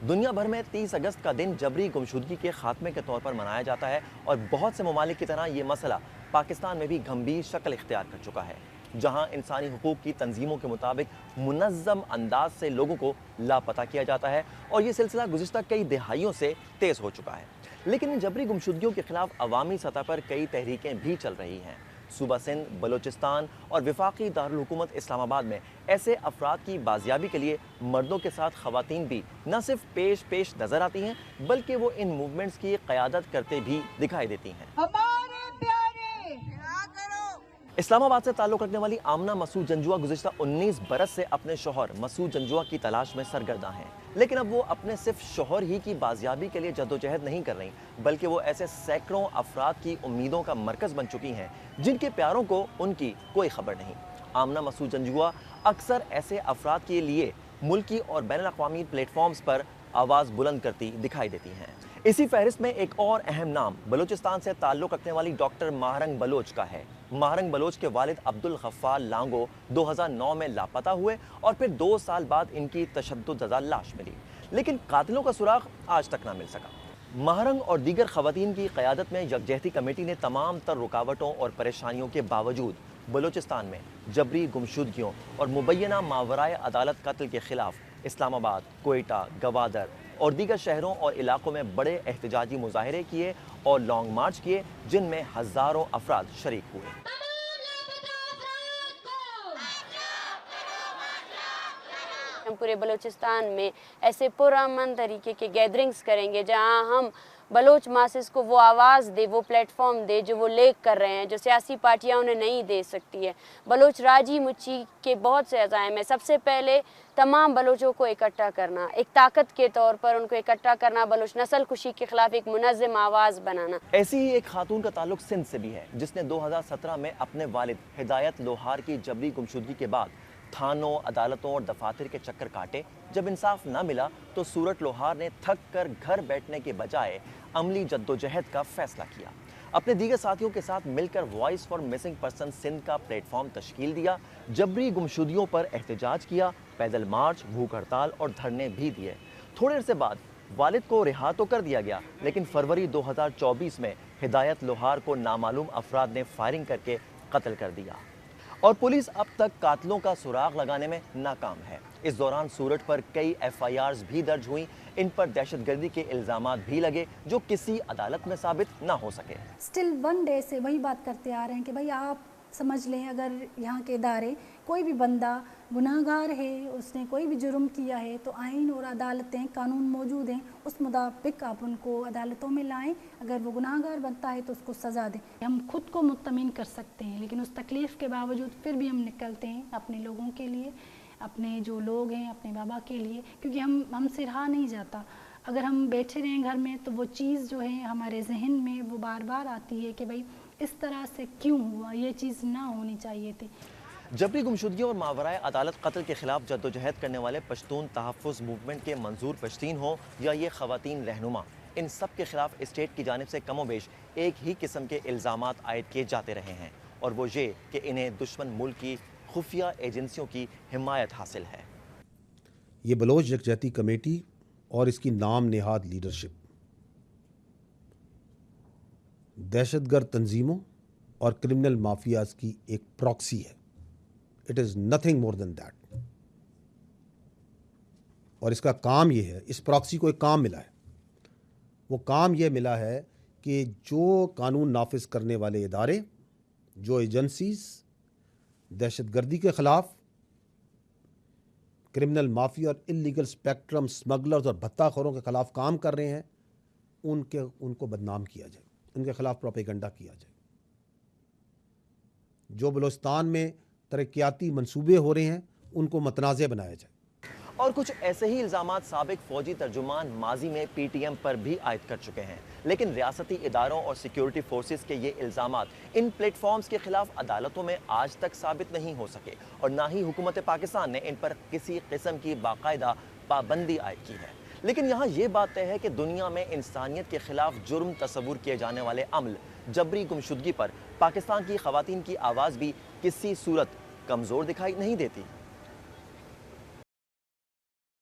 دنیا بھر میں 30 اگست کا دن جبری گمشدگی کے خاتمے کے طور پر منایا جاتا ہے اور بہت سے ممالک کی طرح یہ مسئلہ پاکستان میں بھی گھمبیر شکل اختیار کر چکا ہے، جہاں انسانی حقوق کی تنظیموں کے مطابق منظم انداز سے لوگوں کو لاپتہ کیا جاتا ہے اور یہ سلسلہ گزشتہ کئی دہائیوں سے تیز ہو چکا ہے۔ لیکن ان جبری گمشدگیوں کے خلاف عوامی سطح پر کئی تحریکیں بھی چل رہی ہیں۔ صوبہ سندھ، بلوچستان اور وفاقی دارالحکومت اسلام آباد میں ایسے افراد کی بازیابی کے لیے مردوں کے ساتھ خواتین بھی نہ صرف پیش نظر آتی ہیں بلکہ وہ ان موومنٹس کی قیادت کرتے بھی دکھائی دیتی ہیں۔ اسلام آباد سے تعلق رکھنے والی آمنہ مسعود جنجوعہ گزشتہ 19 برس سے اپنے شوہر مسعود جنجوعہ کی تلاش میں سرگرداں ہیں، لیکن اب وہ اپنے صرف شوہر ہی کی بازیابی کے لیے جدوجہد نہیں کر رہی بلکہ وہ ایسے سینکڑوں افراد کی امیدوں کا مرکز بن چکی ہیں جن کے پیاروں کو ان کی کوئی خبر نہیں۔ آمنہ مسعود جنجوعہ اکثر ایسے افراد کے لیے ملکی اور بین الاقوامی پلیٹ فارمز پر آواز بلند کرتی دکھائی دیتی ہیں۔ اسی فہرست میں ایک اور اہم نام بلوچستان سے تعلق رکھنے والی ڈاکٹر ماہرنگ بلوچ کا ہے۔ ماہرنگ بلوچ کے والد عبدالغفار لانگو 2009 میں لاپتہ ہوئے اور پھر 2 سال بعد ان کی تشدد زدہ لاش ملی، لیکن قاتلوں کا سراغ آج تک نہ مل سکا۔ ماہرنگ اور دیگر خواتین کی قیادت میں یکجہتی کمیٹی نے تمام تر رکاوٹوں اور پریشانیوں کے باوجود بلوچستان میں جبری گمشدگیوں اور مبینہ ماورائے عدالت قتل کے خلاف اسلام آباد، کوئٹہ، گوادر اور دیگر شہروں اور علاقوں میں بڑے احتجاجی مظاہرے کیے اور لانگ مارچ کیے جن میں ہزاروں افراد شریک ہوئے۔ ہم پورے بلوچستان میں ایسے پرامن طریقے کے گیدرنگز کریں گے جہاں ہم بلوچ ماسز کو وہ آواز دے، وہ پلیٹ فارم دے جو وہ لیک کر رہے ہیں، جو سیاسی پارٹیاں انہیں نہیں دے سکتی ہے۔ بلوچ راجی مچی کے بہت سے عزائم ہیں۔ سب سے پہلے تمام بلوچوں کو اکٹھا کرنا، ایک طاقت کے طور پر ان کو اکٹھا کرنا، بلوچ نسل کشی کے خلاف ایک منظم آواز بنانا۔ ایسی ہی ایک خاتون کا تعلق سندھ سے بھی ہے جس نے 2017 میں اپنے والد ہدایت لوہار کی جبری گمشدگی کے بعد تھانوں، عدالتوں اور دفاتر کے چکر کاٹے۔ جب انصاف نہ ملا تو سورت لوہار نے تھک کر گھر بیٹھنے کے بجائے عملی جدوجہد کا فیصلہ کیا۔ اپنے دیگر ساتھیوں کے ساتھ مل کر voice for missing person Sindh کا پلیٹ فارم تشکیل دیا، جبری گمشدگیوں پر احتجاج کیا، پیدل مارچ، بھوک ہڑتال اور دھرنے بھی دیے۔ تھوڑے عرصے بعد والد کو رہا تو کر دیا گیا، لیکن فروری 2024 میں ہدایت لوہار کو نامعلوم افراد نے فائرنگ کر کے قتل کر دیا اور پولیس اب تک قاتلوں کا سراغ لگانے میں ناکام ہے۔ اس دوران سورت پر کئی FIRs بھی درج ہوئیں، ان پر دہشت گردی کے الزامات بھی لگے جو کسی عدالت میں ثابت نہ ہو سکے۔ سٹل 1 ڈے سے وہی بات کرتے آ رہے ہیں کہ بھائی آپ سمجھ لیں اگر یہاں کے ادارے کوئی بھی بندہ گناہ گار ہے، اس نے کوئی بھی جرم کیا ہے تو آئین اور عدالتیں، قانون موجود ہیں، اس مطابق آپ ان کو عدالتوں میں لائیں۔ اگر وہ گناہ گار بنتا ہے تو اس کو سزا دیں۔ ہم خود کو مطمئن کر سکتے ہیں، لیکن اس تکلیف کے باوجود پھر بھی ہم نکلتے ہیں اپنے لوگوں کے لیے، اپنے جو لوگ ہیں، اپنے بابا کے لیے، کیونکہ ہم سے رہا نہیں جاتا۔ اگر ہم بیٹھے رہیں گھر میں تو وہ چیز جو ہے ہمارے ذہن میں وہ بار بار آتی ہے کہ بھائی اس طرح سے کیوں ہوا، یہ چیز نہ ہونی چاہیے تھی۔ جبری گمشدگیوں اور ماورائے عدالت قتل کے خلاف جدوجہد کرنے والے پشتون تحفظ موومنٹ کے منظور پشتین ہوں یا یہ خواتین رہنما، ان سب کے خلاف اسٹیٹ کی جانب سے کم و بیش ایک ہی قسم کے الزامات عائد کیے جاتے رہے ہیں، اور وہ یہ کہ انہیں دشمن ملک کی خفیہ ایجنسیوں کی حمایت حاصل ہے۔ یہ بلوچ یکجہتی کمیٹی اور اس کی نام نہاد لیڈرشپ دہشت گرد تنظیموں اور کرمنل مافیاز کی ایک پراکسی ہے۔ It is nothing more than that. اور اس کا کام یہ ہے، اس پراکسی کو ایک کام ملا ہے، وہ کام یہ ملا ہے کہ جو قانون نافذ کرنے والے ادارے، جو ایجنسیز دہشت گردی کے خلاف، کرمنل مافیا اور انلیگل اسپیکٹرم اسمگلرز اور بھتہ خوروں کے خلاف کام کر رہے ہیں، ان کو بدنام کیا جائے، ان کے خلاف پروپیگنڈا کیا جائے۔ جو بلوچستان میں ترقیاتی منصوبے ہو رہے ہیں ان کو متنازع بنایا جائے۔ اور کچھ ایسے ہی الزامات سابق فوجی ترجمان ماضی میں PTM پر بھی عائد کر چکے ہیں، لیکن ریاستی اداروں اور سیکیورٹی فورسز کے یہ الزامات ان پلیٹ فارمز کے خلاف عدالتوں میں آج تک ثابت نہیں ہو سکے، اور نہ ہی حکومت پاکستان نے ان پر کسی قسم کی باقاعدہ پابندی عائد کی ہے۔ لیکن یہاں یہ بات طے ہے کہ دنیا میں انسانیت کے خلاف جرم تصور کیے جانے والے عمل جبری گمشدگی پر پاکستان کی خواتین کی آواز بھی کسی صورت کمزور دکھائی نہیں دیتی۔